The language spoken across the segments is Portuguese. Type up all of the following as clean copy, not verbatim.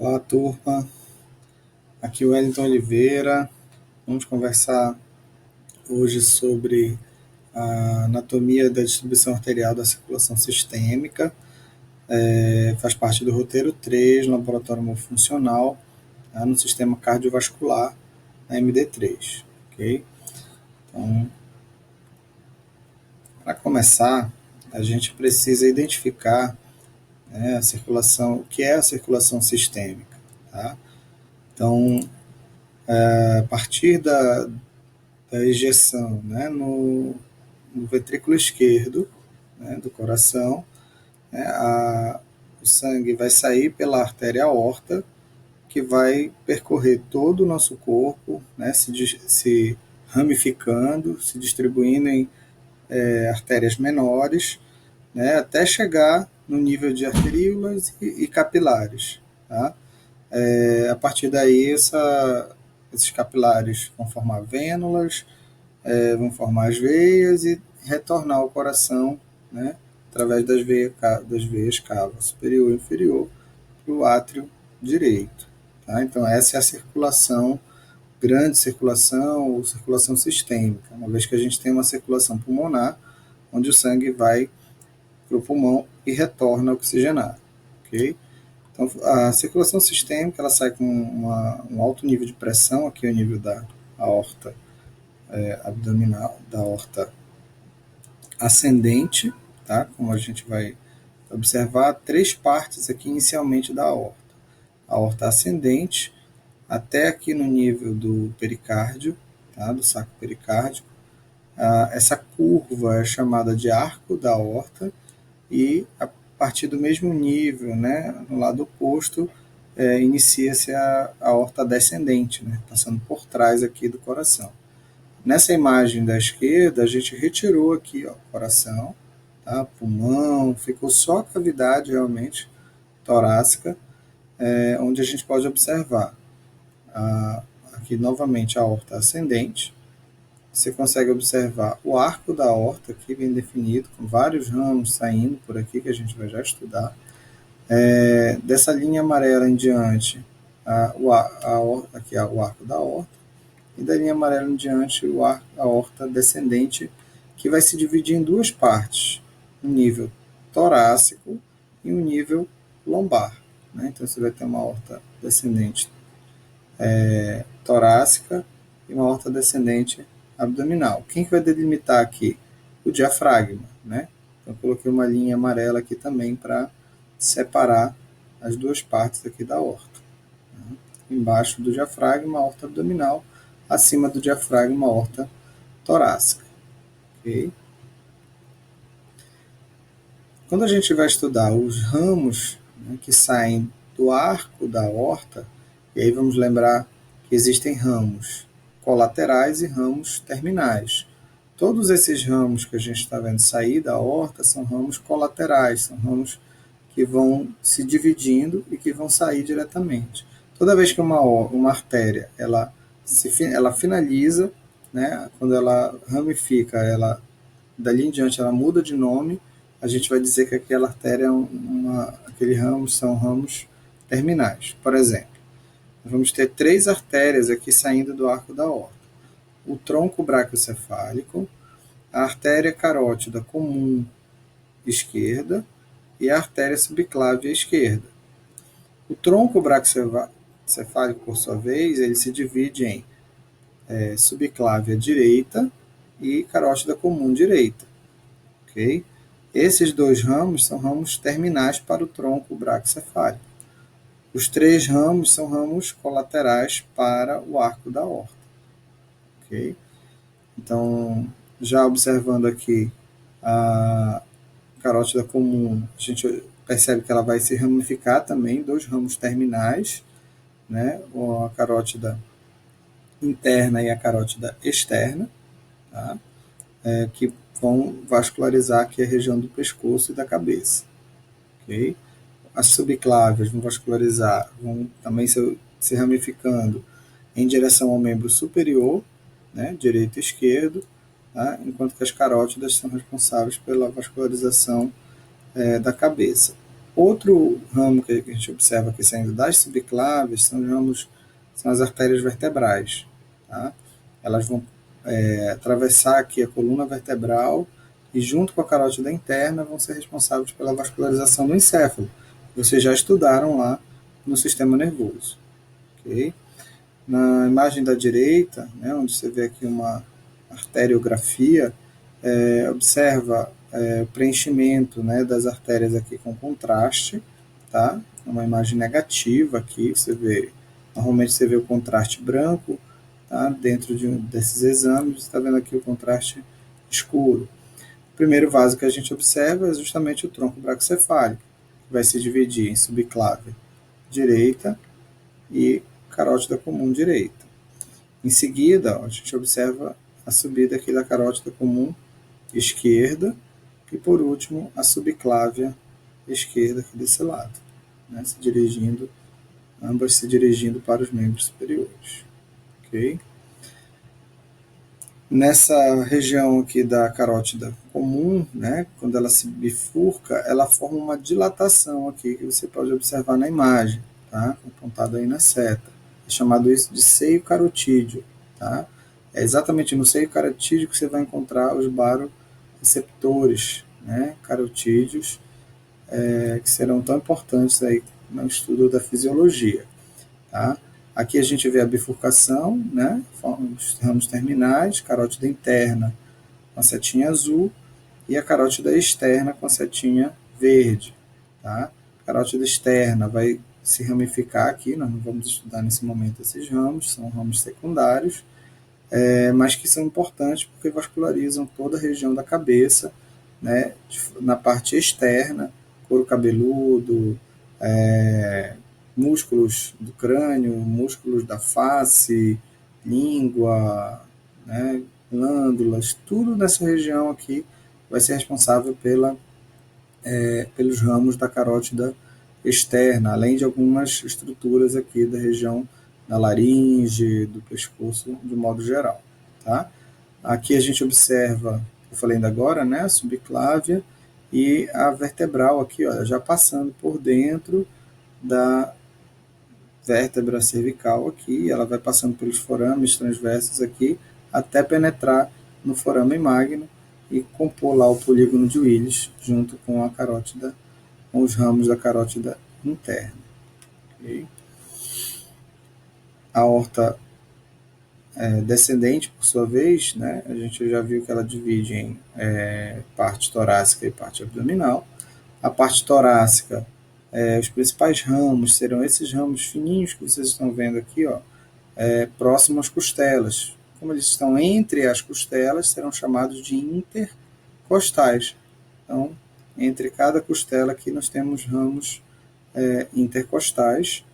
Olá, turma. Aqui é o Wellington Oliveira. Vamos conversar hoje sobre a anatomia da distribuição arterial da circulação sistêmica. Faz parte do roteiro 3, laboratório morfofuncional, no sistema cardiovascular, na MD3. Ok? Então, para começar, a gente precisa identificar a circulação, o que é a circulação sistêmica. Tá? Então, a partir da ejeção, no ventrículo esquerdo, do coração, o sangue vai sair pela artéria aorta, que vai percorrer todo o nosso corpo, se ramificando, se distribuindo em artérias menores, até chegar no nível de arteríolas e capilares. Tá? A partir daí, esses capilares vão formar vênulas, vão formar as veias e retornar ao coração, através das veias cava superior e inferior para o átrio direito. Tá? Então, essa é a circulação, grande circulação ou circulação sistêmica, uma vez que a gente tem uma circulação pulmonar, onde o sangue vai para o pulmão e retorna oxigenado. Okay? Então, a circulação sistêmica ela sai com um alto nível de pressão, aqui é o nível da aorta abdominal, da aorta ascendente, tá? Como a gente vai observar, 3 partes aqui inicialmente da aorta. A aorta ascendente, até aqui no nível do pericárdio, tá? Do saco pericárdico. Essa curva é chamada de arco da aorta e a partir do mesmo nível, no lado oposto, inicia-se a aorta descendente, passando por trás aqui do coração. Nessa imagem da esquerda, a gente retirou aqui o coração, tá? Pulmão, ficou só a cavidade realmente torácica, onde a gente pode observar aqui novamente a aorta ascendente. Você consegue observar o arco da aorta aqui bem definido, com vários ramos saindo por aqui que a gente vai já estudar. Dessa linha amarela em diante, aqui é o arco da aorta. E da linha amarela em diante, a aorta descendente, que vai se dividir em 2 partes, um nível torácico e um nível lombar. Então, você vai ter uma aorta descendente torácica e uma aorta descendente abdominal. Quem que vai delimitar aqui? O diafragma. Então, eu coloquei uma linha amarela aqui também para separar as 2 partes aqui da aorta. Embaixo do diafragma, a aorta abdominal, acima do diafragma, a aorta torácica. Okay? Quando a gente vai estudar os ramos que saem do arco da aorta, e aí vamos lembrar que existem ramos colaterais e ramos terminais. Todos esses ramos que a gente está vendo sair da aorta são ramos colaterais, são ramos que vão se dividindo e que vão sair diretamente. Toda vez que uma artéria ela finaliza, quando ela ramifica, dali em diante ela muda de nome, a gente vai dizer que aquela artéria aquele ramo são ramos terminais. Por exemplo, vamos ter 3 artérias aqui saindo do arco da aorta. O tronco braquiocefálico, a artéria carótida comum esquerda e a artéria subclávia esquerda. O tronco braquiocefálico, por sua vez, ele se divide em subclávia direita e carótida comum direita. Okay? Esses 2 ramos são ramos terminais para o tronco braquiocefálico. Os 3 ramos são ramos colaterais para o arco da aorta. Okay? Então, já observando aqui a carótida comum, a gente percebe que ela vai se ramificar também, 2 ramos terminais, a carótida interna e a carótida externa, tá? Que vão vascularizar aqui a região do pescoço e da cabeça. Okay? As subclávias vão vascularizar, vão também se ramificando em direção ao membro superior, direito e esquerdo, tá? Enquanto que as carótidas são responsáveis pela vascularização da cabeça. Outro ramo que a gente observa aqui saindo das subclávias são as artérias vertebrais. Tá? Elas vão atravessar aqui a coluna vertebral e, junto com a carótida interna, vão ser responsáveis pela vascularização do encéfalo. Vocês já estudaram lá no sistema nervoso. Okay? Na imagem da direita, né, onde você vê aqui uma arteriografia, observa o preenchimento, né, das artérias aqui com contraste, tá? Uma imagem negativa aqui, normalmente você vê o contraste branco, tá? Dentro desses exames, você está vendo aqui o contraste escuro. O primeiro vaso que a gente observa é justamente o tronco braquicefálico, que vai se dividir em subclave direita e carótida comum direita. Em seguida, a gente observa a subida aqui da carótida comum esquerda e, por último, a subclávia esquerda aqui desse lado, né, ambas se dirigindo para os membros superiores. Okay? Nessa região aqui da carótida comum, né, quando ela se bifurca, ela forma uma dilatação aqui, que você pode observar na imagem, tá? Apontado aí na seta. É chamado isso de seio carotídeo. Tá? É exatamente no seio carotídeo que você vai encontrar os baroreceptores, né, carotídeos, que serão tão importantes aí no estudo da fisiologia. Tá? Aqui a gente vê a bifurcação, né? Os ramos terminais, carótida interna com a setinha azul e a carótida externa com a setinha verde. Tá? A carótida externa vai se ramificar aqui, nós não vamos estudar nesse momento esses ramos, são ramos secundários, mas que são importantes porque vascularizam toda a região da cabeça, né? Na parte externa, couro cabeludo, músculos do crânio, músculos da face, língua, né, glândulas, tudo nessa região aqui vai ser responsável pelos ramos da carótida externa, além de algumas estruturas aqui da região da laringe, do pescoço, de modo geral. Tá? Aqui a gente observa, eu falei ainda agora, né, a subclávia e a vertebral aqui, ó, já passando por dentro da vértebra cervical aqui, ela vai passando pelos forames transversos aqui, até penetrar no forame magno e compor lá o polígono de Willis, junto com a carótida, com os ramos da carótida interna. Okay? A aorta descendente, por sua vez, né, a gente já viu que ela divide em parte torácica e parte abdominal. A parte torácica, os principais ramos serão esses ramos fininhos que vocês estão vendo aqui, ó, próximo às costelas. Como eles estão entre as costelas, serão chamados de intercostais. Então, entre cada costela aqui nós temos ramos intercostais,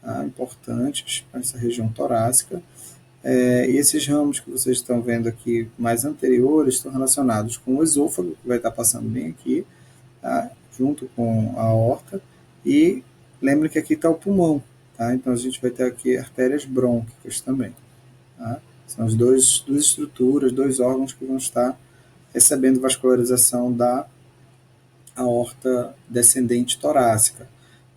tá, importantes para essa região torácica. E esses ramos que vocês estão vendo aqui mais anteriores estão relacionados com o esôfago, que vai estar passando bem aqui, tá, junto com a aorta, e lembre que aqui está o pulmão, tá? Então a gente vai ter aqui artérias brônquicas também. Tá? São as duas estruturas, dois órgãos que vão estar recebendo vascularização da aorta descendente torácica.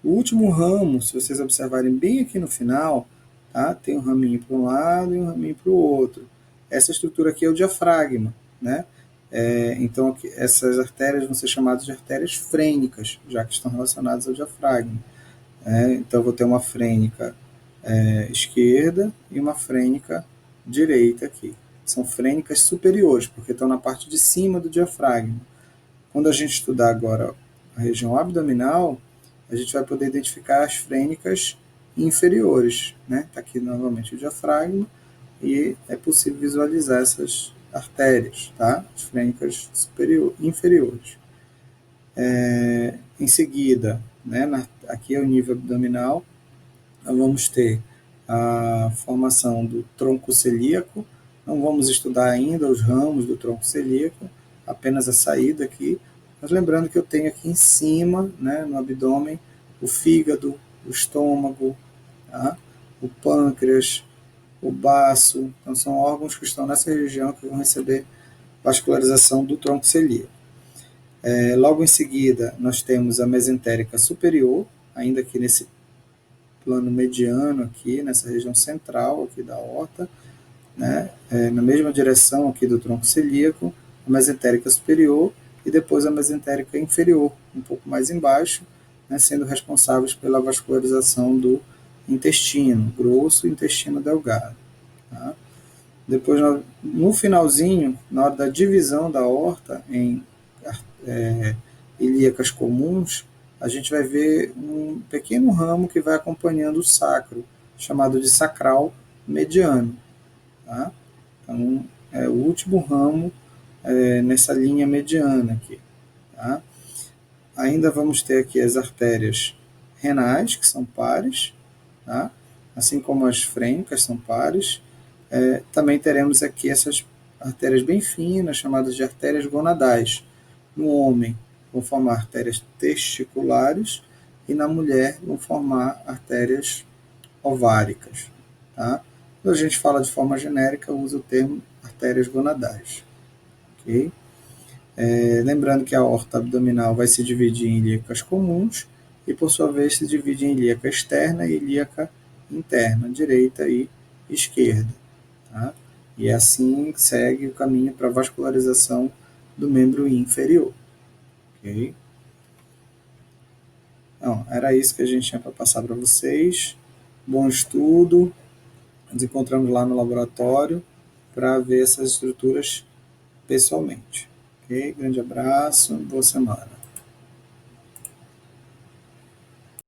O último ramo, se vocês observarem bem aqui no final, tá? Tem um raminho para um lado e um raminho para o outro. Essa estrutura aqui é o diafragma, né? Então, aqui, essas artérias vão ser chamadas de artérias frênicas, já que estão relacionadas ao diafragma. Então, eu vou ter uma frênica esquerda e uma frênica direita aqui. São frênicas superiores, porque estão na parte de cima do diafragma. Quando a gente estudar agora a região abdominal, a gente vai poder identificar as frênicas inferiores, né? Está aqui novamente o diafragma e é possível visualizar essas artérias, tá? As frênicas inferiores. Em seguida, né, aqui é o nível abdominal, nós vamos ter a formação do tronco celíaco. Não vamos estudar ainda os ramos do tronco celíaco, apenas a saída aqui, mas lembrando que eu tenho aqui em cima, né, no abdômen, o fígado, o estômago, tá? O pâncreas, o baço. Então são órgãos que estão nessa região que vão receber vascularização do tronco celíaco. Logo em seguida, nós temos a mesentérica superior, ainda aqui nesse plano mediano, aqui nessa região central aqui da aorta, né? Na mesma direção aqui do tronco celíaco, a mesentérica superior e depois a mesentérica inferior, um pouco mais embaixo, né? Sendo responsáveis pela vascularização do intestino grosso e intestino delgado. Tá? Depois, no finalzinho, na hora da divisão da aorta em ilíacas comuns, a gente vai ver um pequeno ramo que vai acompanhando o sacro, chamado de sacral mediano. Tá? Então, é o último ramo nessa linha mediana aqui. Tá? Ainda vamos ter aqui as artérias renais, que são pares, tá? Assim como as frênicas são pares. Também teremos aqui essas artérias bem finas, chamadas de artérias gonadais. No homem, vão formar artérias testiculares e na mulher vão formar artérias ováricas. Tá? Quando a gente fala de forma genérica, usa o termo artérias gonadais. Okay? Lembrando que a aorta abdominal vai se dividir em ilíacas comuns e, por sua vez, se divide em ilíaca externa e ilíaca interna, direita e esquerda. Tá? E assim segue o caminho para a vascularização do membro inferior. Okay? Então, era isso que a gente tinha para passar para vocês. Bom estudo. Nos encontramos lá no laboratório para ver essas estruturas pessoalmente. Okay? Grande abraço, boa semana.